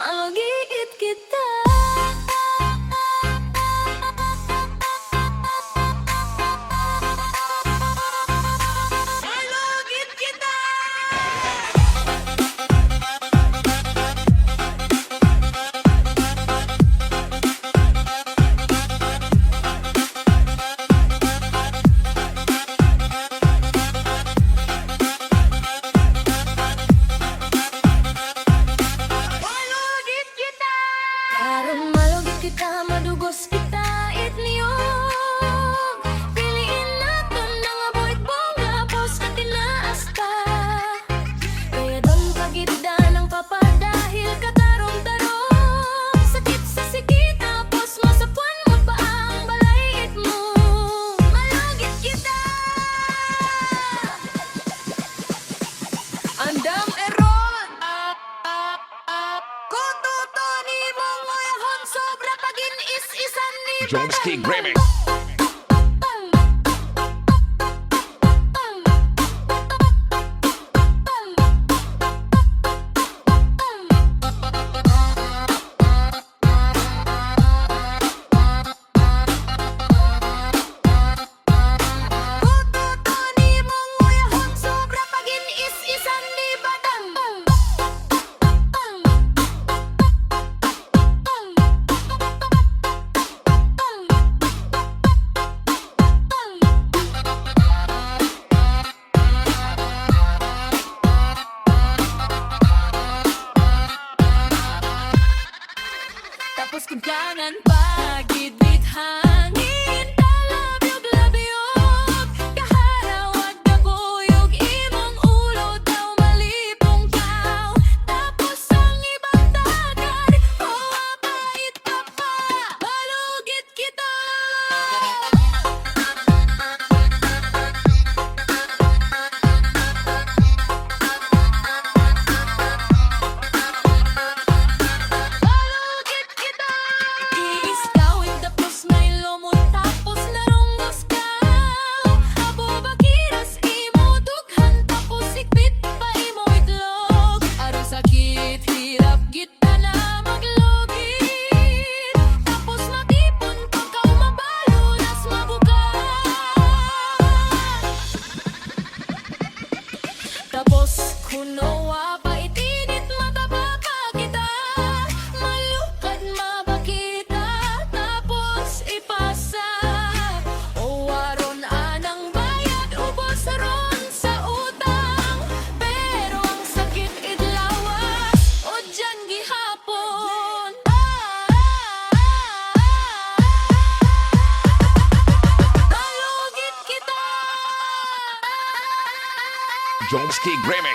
Magiit kita. Malugit kita. Karon malugit kita, madugos kita, itniyog. Piliin naton ang aboy-bong lapos ka tinaas ta. Kaya doon pagida ng papa dahil katarong-tarong. Sakit sa sikit tapos masapuan mo pa ang balayit mo. Malugit kita. Andam eron kututo ni mong uyahon sobra pagin is-isan ni Jomski Remix. Kututo ni mong uyahon sobra pagin is-isan ni batang. Tapos kundangan pagidbit hangin talabyog-labyog kaharawag daguyog imong ulo daw malipong kaw. Tapos ang ibang tagad pait pa pa malugit kita. Malugit kita. Iis kawin tapos may lumot tapos narunggos ka. Abo bakiras imo dughan tapos ikpit pa imo itlog. Aron sakit hirap kita na maglugit. Tapos matipon pagkaw mabalo nas mabukas. Tapos kunowa pa itinit mataba pa kita. Malukad mabakita tapos ipasa. O waron anang bayad ubos ron sa utang. Pero ang sakit idlawas o dyan gihapon. Malugit kita. Jomski Remix.